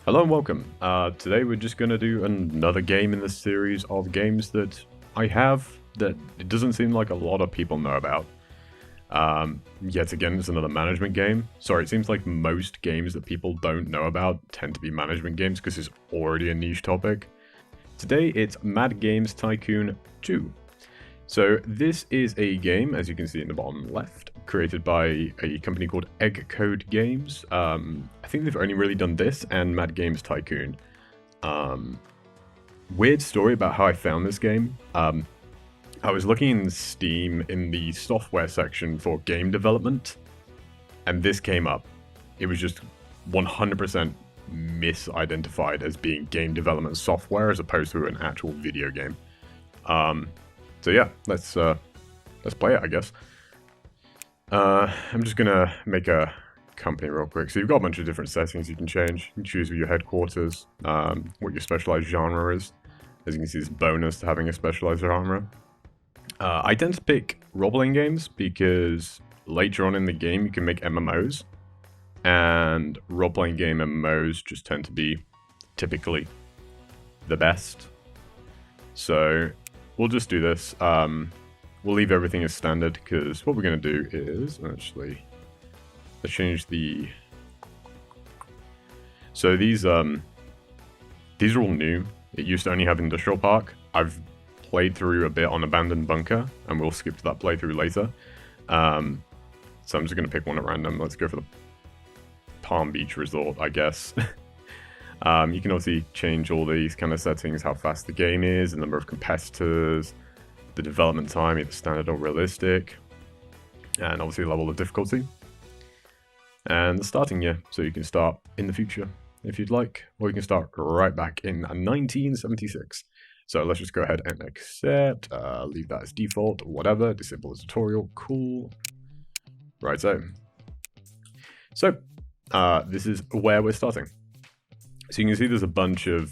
Hello and welcome. Today we're just going to do another game in the series of games that I have that it doesn't seem like a lot of people know about. Yet again, it's another management game. Sorry, it seems like most games that people don't know about tend to be management games because it's already a niche topic. Today it's Mad Games Tycoon 2. So this is a game, as you can see in the bottom left, created by a company called Egg Code Games. I think they've only really done this and Mad Games Tycoon. Weird story about how I found this game. I was looking in Steam in the software section for game development, and this came up. It was just 100% misidentified as being game development software as opposed to an actual video game. So yeah, let's play it, I guess. I'm just gonna make a company real quick. So you've got a bunch of different settings you can change. You can choose your headquarters, what your specialized genre is. As you can see, there's bonus to having a specialized genre. I tend to pick role-playing games because later on in the game you can make MMOs, and role-playing game MMOs just tend to be typically the best. So we'll just do this. We'll leave everything as standard because what we're going to do is actually let's change the. So these are all new. It used to only have Industrial Park. I've played through a bit on Abandoned Bunker, and we'll skip to that playthrough later. So I'm just going to pick one at random. Let's go for the Palm Beach Resort, I guess. You can obviously change all these kind of settings, how fast the game is, the number of competitors, the development time, either standard or realistic, and obviously the level of difficulty. And the starting year, so you can start in the future if you'd like, or you can start right back in 1976. So let's just go ahead and accept, leave that as default, whatever, disable the tutorial, cool. Right, so this is where we're starting. So you can see there's a bunch of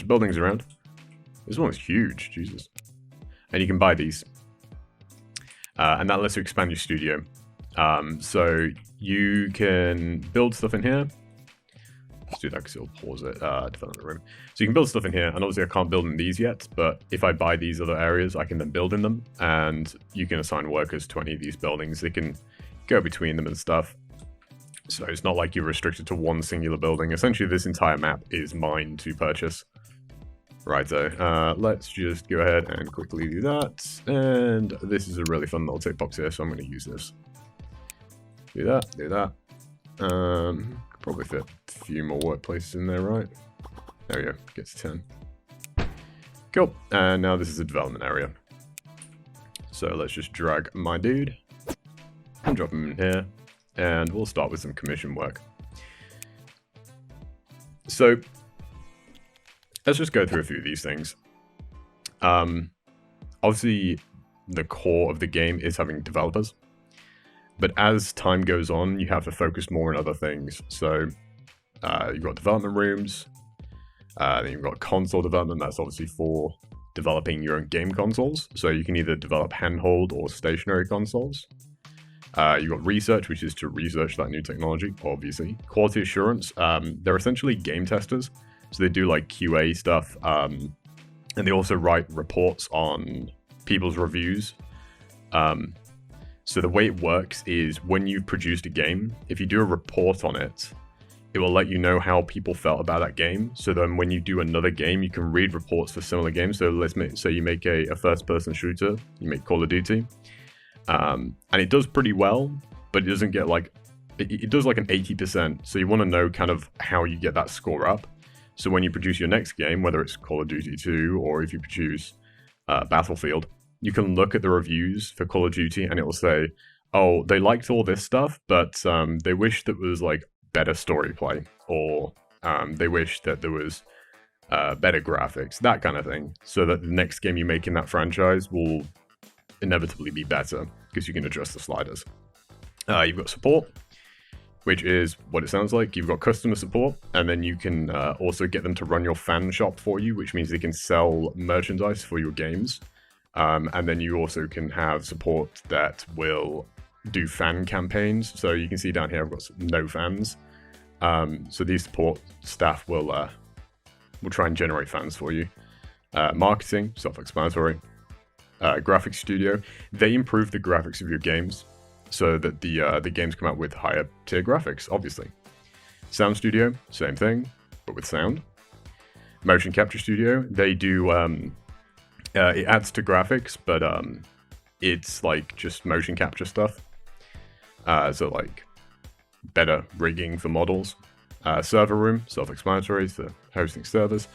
buildings around. This one is huge, Jesus. And you can buy these. And that lets you expand your studio. So you can build stuff in here. Let's do that because it'll pause it, development room. So you can build stuff in here, and obviously I can't build in these yet, but if I buy these other areas, I can then build in them, and you can assign workers to any of these buildings. They can go between them and stuff. So it's not like you're restricted to one singular building. Essentially, this entire map is mine to purchase. Right, so let's just go ahead and quickly do that. And this is a really fun little tick box here, so I'm going to use this. Do that, do that. Could probably fit a few more workplaces in there, right? There we go, gets 10. Cool, and now this is a development area. So let's just drag my dude and drop him in here. And we'll start with some commission work. So let's just go through a few of these things. Obviously, the core of the game is having developers. But as time goes on, you have to focus more on other things. So you've got development rooms. Then you've got console development. That's obviously for developing your own game consoles. So you can either develop handheld or stationary consoles. You've got research, which is to research that new technology, obviously. Quality assurance, they're essentially game testers. So they do like QA stuff, and they also write reports on people's reviews. So the way it works is when you've produced a game, if you do a report on it, it will let you know how people felt about that game. So then when you do another game, you can read reports for similar games. So let's say you make a first-person shooter, you make Call of Duty. And it does pretty well, but it doesn't get like, it does like an 80%. So you want to know kind of how you get that score up. So when you produce your next game, whether it's Call of Duty 2 or if you produce Battlefield, you can look at the reviews for Call of Duty and it will say, oh, they liked all this stuff, but they wish that was like better story play, or they wish that there was better graphics, that kind of thing. So that the next game you make in that franchise will inevitably be better because you can adjust the sliders. You've got support, which is what it sounds like. You've got customer support, and then you can also get them to run your fan shop for you, which means they can sell merchandise for your games. And then you also can have support that will do fan campaigns. So you can see down here I've got no fans. So these support staff will try and generate fans for you. Marketing, self-explanatory. Graphics studio, they improve the graphics of your games so that the games come out with higher tier graphics, obviously. Sound studio, same thing, but with sound. Motion capture studio, they do it adds to graphics, but it's like just motion capture stuff. So like better rigging for models. Server room, self-explanatory, for hosting servers.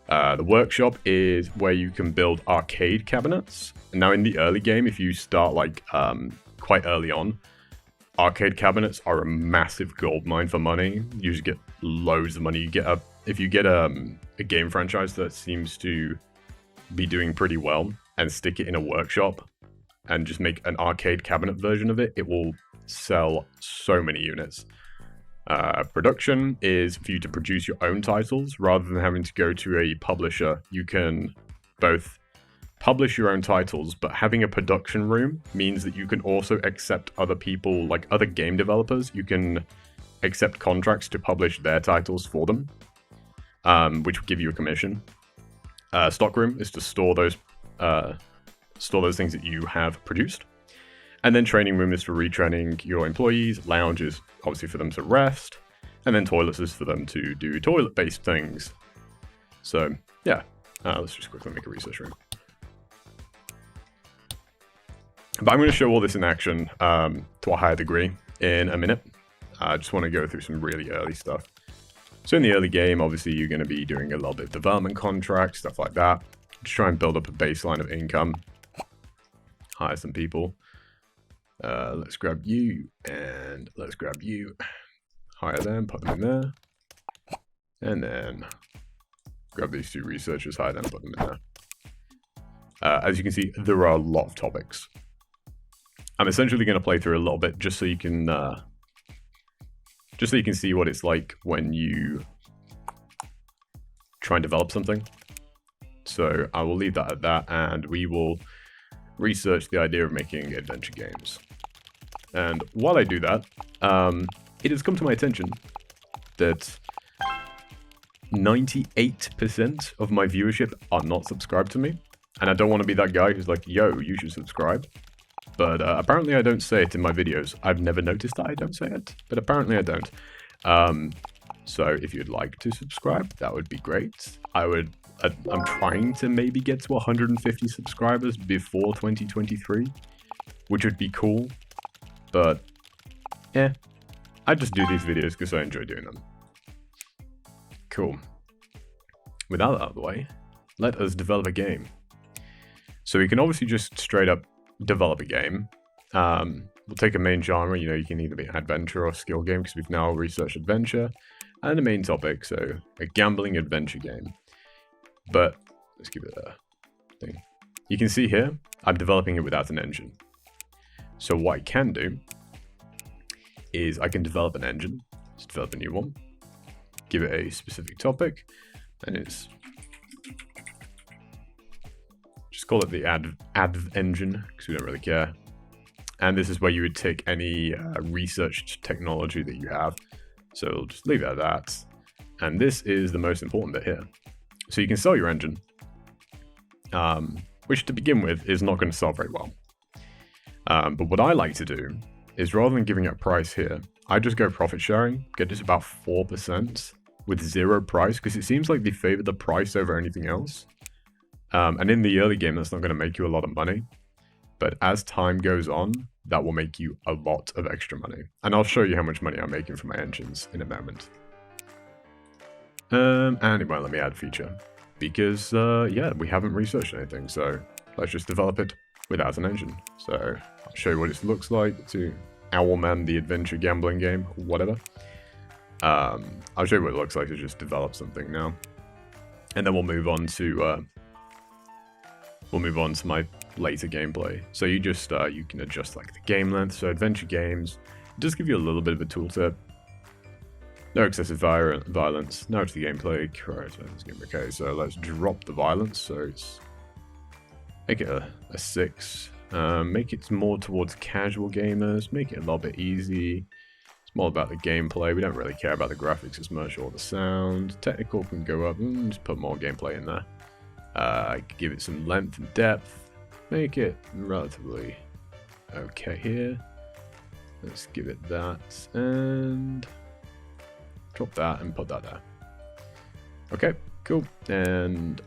The workshop is where you can build arcade cabinets. Now in the early game, if you start like quite early on, arcade cabinets are a massive goldmine for money. You just get loads of money. If you get a game franchise that seems to be doing pretty well and stick it in a workshop and just make an arcade cabinet version of it, it will sell so many units. Production is for you to produce your own titles rather than having to go to a publisher. You can both publish your own titles, but having a production room means that you can also accept other people, like other game developers. You can accept contracts to publish their titles for them, which will give you a commission. Stockroom is to store those things that you have produced. And then training room is for retraining your employees. Lounge is obviously for them to rest. And then toilets is for them to do toilet-based things. So, yeah. Let's just quickly make a research room. But I'm going to show all this in action to a higher degree in a minute. I just want to go through some really early stuff. So in the early game, obviously, you're going to be doing a little bit of development contracts, stuff like that. Just try and build up a baseline of income. Hire some people. Let's grab you, and let's grab you. Hire them, put them in there. And then grab these two researchers, hire them, put them in there. As you can see, there are a lot of topics. I'm essentially going to play through a little bit just so you can see what it's like when you try and develop something. So I will leave that at that, and we will research the idea of making adventure games. And while I do that, it has come to my attention that 98% of my viewership are not subscribed to me. And I don't want to be that guy who's like, yo, you should subscribe. But apparently I don't say it in my videos. I've never noticed that I don't say it, but apparently I don't. So if you'd like to subscribe, that would be great. I'm trying to maybe get to 150 subscribers before 2023, which would be cool. But, yeah, I just do these videos because I enjoy doing them. Cool. With that out of the way, let us develop a game. So we can obviously just straight up develop a game. We'll take a main genre. You can either be an adventure or skill game because we've now researched adventure. And a main topic, so a gambling adventure game. But let's give it a thing. You can see here, I'm developing it without an engine. So what I can do is I can develop an engine. Let's develop a new one. Give it a specific topic. And it's... just call it the adv engine, because we don't really care. And this is where you would take any researched technology that you have. So we'll just leave it at that. And this is the most important bit here. So you can sell your engine, which to begin with is not going to sell very well. But what I like to do is rather than giving a price here, I just go profit sharing, get just about 4% with zero price, because it seems like they favor the price over anything else. And in the early game, that's not going to make you a lot of money. But as time goes on, that will make you a lot of extra money. And I'll show you how much money I'm making from my engines in a moment. And it won't let me add feature. Because, yeah, we haven't researched anything. So let's just develop it without an engine. So I'll show you what it looks like to Owlman, the adventure gambling game, or whatever. I'll show you what it looks like to just develop something now. And then we'll move on to my later gameplay. So you just you can adjust like the game length. So adventure games just give you a little bit of a tooltip. No excessive violence. No to the gameplay. Okay, so let's drop the violence. So it's make it a 6. Make it more towards casual gamers. Make it a little bit easy. It's more about the gameplay. We don't really care about the graphics as much or the sound. Technical can go up and just put more gameplay in there. Give it some length and depth. Make it relatively okay here. Let's give it that and drop that and put that there. Okay, cool. And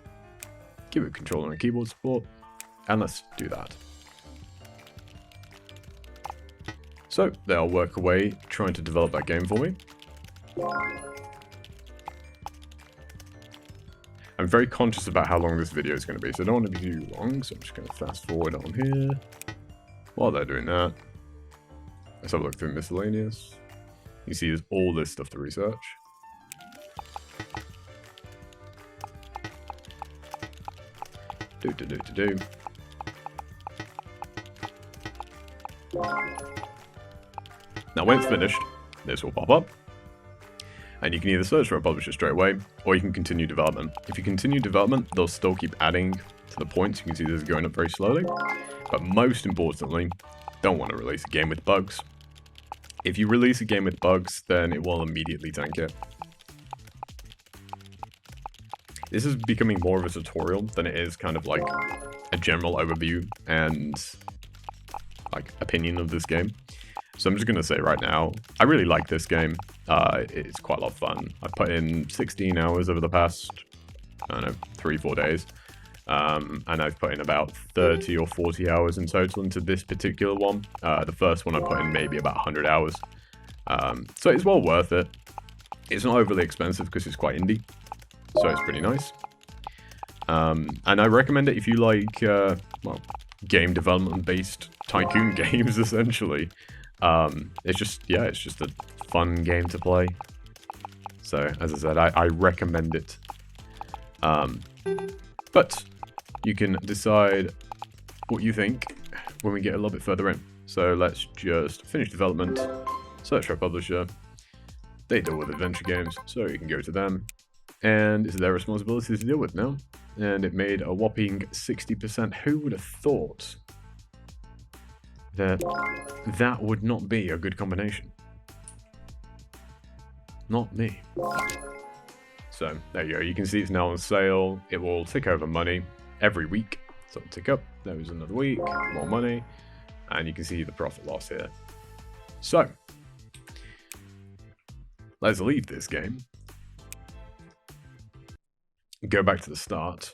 give it controller and keyboard support. And let's do that. So they'll work away trying to develop that game for me. I'm very conscious about how long this video is going to be, so I don't want it to be too long, so I'm just going to fast forward on here. While they're doing that, let's have a look through miscellaneous. You see there's all this stuff to research. Do. Now when it's finished, this will pop up. And you can either search for a publisher straight away, or you can continue development. If you continue development, they'll still keep adding to the points. You can see this is going up very slowly. But most importantly, don't want to release a game with bugs. If you release a game with bugs, then it will immediately tank it. This is becoming more of a tutorial than it is kind of like a general overview and like opinion of this game. So I'm just going to say right now, I really like this game. It's quite a lot of fun. I've put in 16 hours over the past, I don't know, 3-4 days. And I've put in about 30 or 40 hours in total into this particular one. The first one I put in maybe about 100 hours. So it's well worth it. It's not overly expensive because it's quite indie. So it's pretty nice. And I recommend it if you like, well, game development based tycoon games, essentially. It's just a fun game to play. So, as I said, I recommend it. But you can decide what you think when we get a little bit further in. So let's just finish development, search for a publisher. They deal with adventure games, so you can go to them. And it's their responsibility to deal with now. And it made a whopping 60%. Who would have thought that that would not be a good combination? Not me. So there you go. You can see it's now on sale. It will tick over money every week. So it'll tick up. There was another week, more money. And you can see the profit loss here. So let's leave this game. Go back to the start.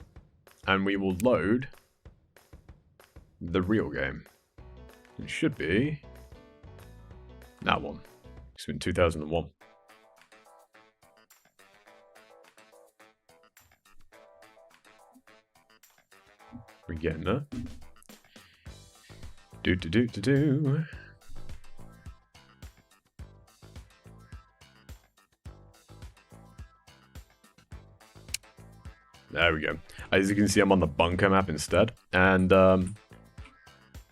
And we will load the real game. It should be that one. It's in 2001. We're getting there. Do. There we go. As you can see, I'm on the bunker map instead. And,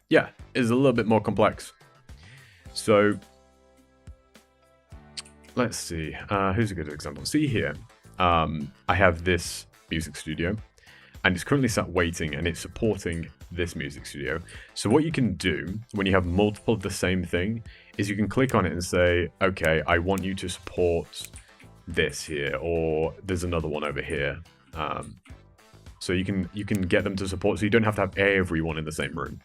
yeah, it's a little bit more complex. So, let's see. Who's a good example? See here. I have this music studio. And it's currently sat waiting, and it's supporting this music studio. So what you can do when you have multiple of the same thing is you can click on it and say, okay, I want you to support this here, or there's another one over here. So you can get them to support, so you don't have to have everyone in the same room.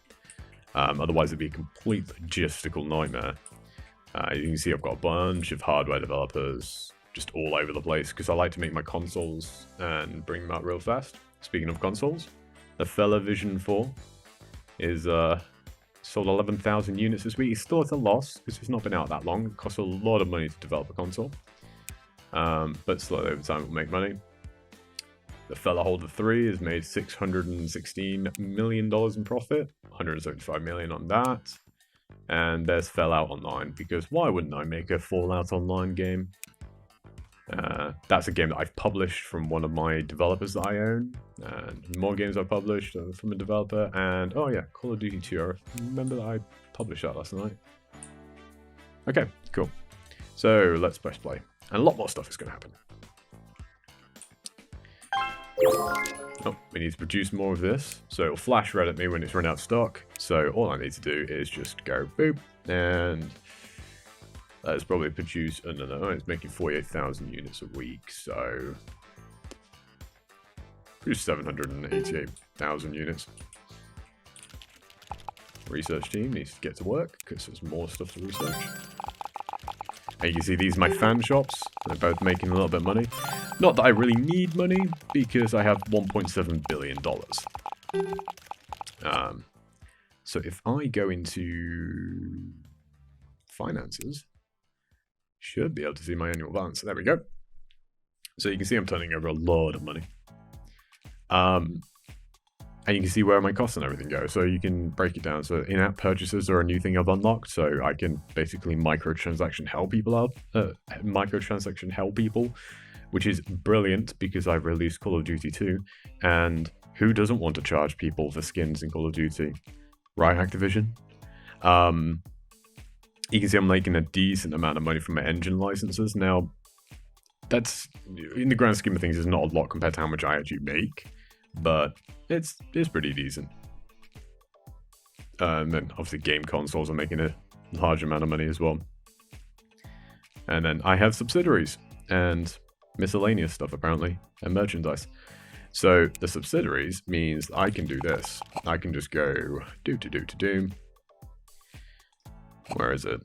Otherwise, it'd be a complete logistical nightmare. You can see I've got a bunch of hardware developers just all over the place because I like to make my consoles and bring them out real fast. Speaking of consoles, the Fella Vision 4 is sold 11,000 units this week. It's still at a loss because it's not been out that long. It costs a lot of money to develop a console, but slowly over time it will make money. The Fella Holder 3 has made $616 million in profit, 175 million on that. And there's Fallout Online, because why wouldn't I make a Fallout Online game? That's a game that I've published from one of my developers that I own, and more games I've published from a developer, and oh yeah, Call of Duty 2, I remember that I published that last night. Okay, cool. So let's press play, and a lot more stuff is going to happen. Oh, we need to produce more of this, so it'll flash red at me when it's run out of stock, so all I need to do is just go boop, and That's probably produced, no, it's making 48,000 units a week, so produce 788,000 units. Research team needs to get to work because there's more stuff to research. And you can see these are my fan shops. They're both making a little bit of money. Not that I really need money because I have $1.7 billion. So if I go into finances, should be able to see my annual balance. There we go. So you can see I'm turning over a lot of money. And you can see where my costs and everything go. So you can break it down. So in-app purchases are a new thing I've unlocked. So I can basically microtransaction help people out. Microtransaction help people, which is brilliant because I've released Call of Duty 2. And who doesn't want to charge people for skins in Call of Duty? Right, Activision? You can see I'm making a decent amount of money from my engine licenses. Now, that's, in the grand scheme of things, is not a lot compared to how much I actually make. But it's pretty decent. And then obviously game consoles are making a large amount of money as well. And then I have subsidiaries and miscellaneous stuff apparently, and merchandise. So the subsidiaries means I can do this. I can just go do. Where is it?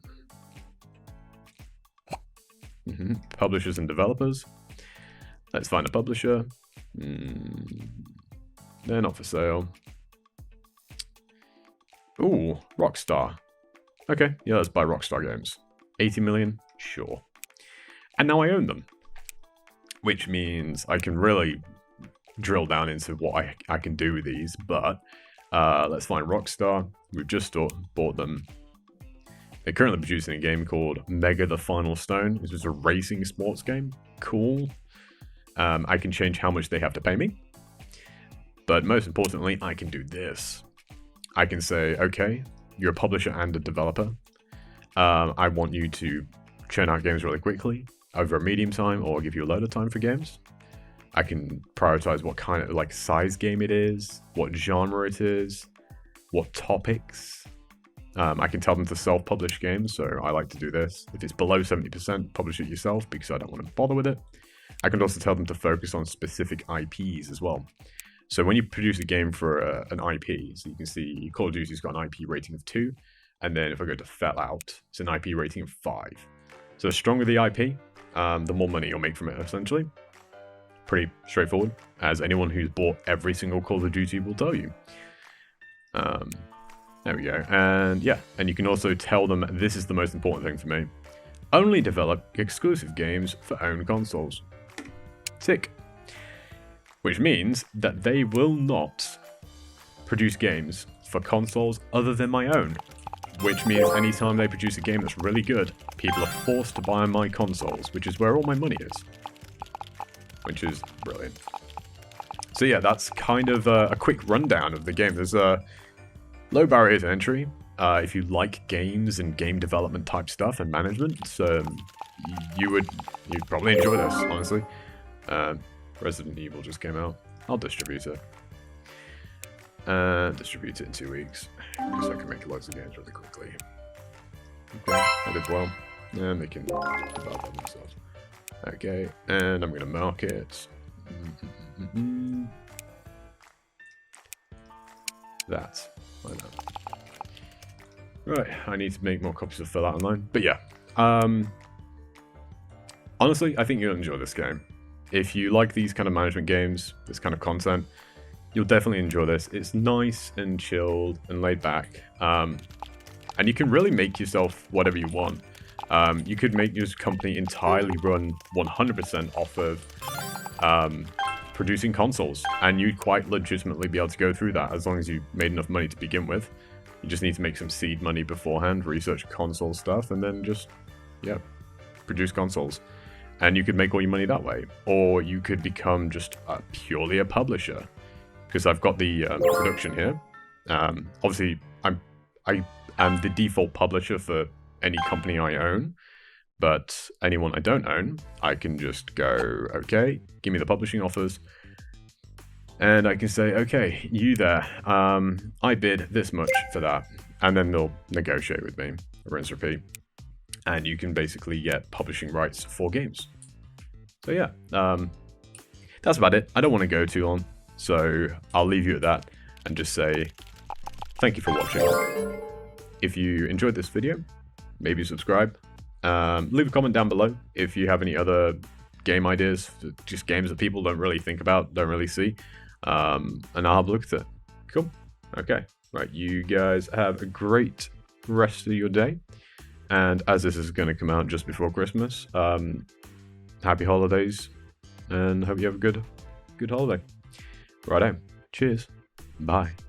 Publishers and developers. Let's find a publisher. They're not for sale. Ooh, Rockstar. Okay, yeah, let's buy Rockstar Games. 80 million? Sure. And now I own them. Which means I can really drill down into what I can do with these, but let's find Rockstar. We've just bought them. They're currently producing a game called Mega the Final Stone. This is a racing sports game. Cool. I can change how much they have to pay me. But most importantly, I can do this. I can say, okay, you're a publisher and a developer. I want you to churn out games really quickly over a medium time or give you a load of time for games. I can prioritize what kind of size game it is, what genre it is, what topics. I can tell them to self-publish games, so I like to do this. If it's below 70%, publish it yourself because I don't want to bother with it. I can also tell them to focus on specific IPs as well. So when you produce a game for an IP, so you can see Call of Duty's got an IP rating of 2, and then if I go to Fallout, it's an IP rating of 5. So the stronger the IP, the more money you'll make from it, essentially. Pretty straightforward, as anyone who's bought every single Call of Duty will tell you. There we go, and yeah, and you can also tell them this is the most important thing for me. Only develop exclusive games for own consoles. Tick. Which means that they will not produce games for consoles other than my own. Which means anytime they produce a game that's really good, people are forced to buy my consoles, which is where all my money is. Which is brilliant. So yeah, that's kind of a quick rundown of the game. There's a low barrier to entry. If you like games and game development type stuff and management, so you'd probably enjoy this, honestly. Resident Evil just came out. I'll distribute it. Distribute it in 2 weeks. Because I can make loads of games really quickly. Okay, I did well. And they can develop them themselves. Okay, and I'm going to mark it. That. Like that. Right, I need to make more copies of Fallout Online. But yeah. Honestly, I think you'll enjoy this game. If you like these kind of management games, this kind of content, you'll definitely enjoy this. It's nice and chilled and laid back. And you can really make yourself whatever you want. You could make your company entirely run 100% off of producing consoles. And you'd quite legitimately be able to go through that as long as you made enough money to begin with. You just need to make some seed money beforehand, research console stuff, and then just, yeah, produce consoles. And you could make all your money that way. Or you could become just purely a publisher. Because I've got the production here. Obviously, I am the default publisher for any company I own. But anyone I don't own, I can just go, okay, give me the publishing offers. And I can say, okay, you there, I bid this much for that. And then they'll negotiate with me. Rinse, repeat. and you can basically get publishing rights for games. So yeah, that's about it. I don't want to go too long, so I'll leave you at that and just say thank you for watching. If you enjoyed this video, maybe subscribe. Leave a comment down below if you have any other game ideas, just games that people don't really think about, don't really see, and I'll have a look at it. Cool. Okay. Right. You guys have a great rest of your day. And as this is going to come out just before Christmas, happy holidays, and hope you have a good holiday. Righto. Cheers. Bye.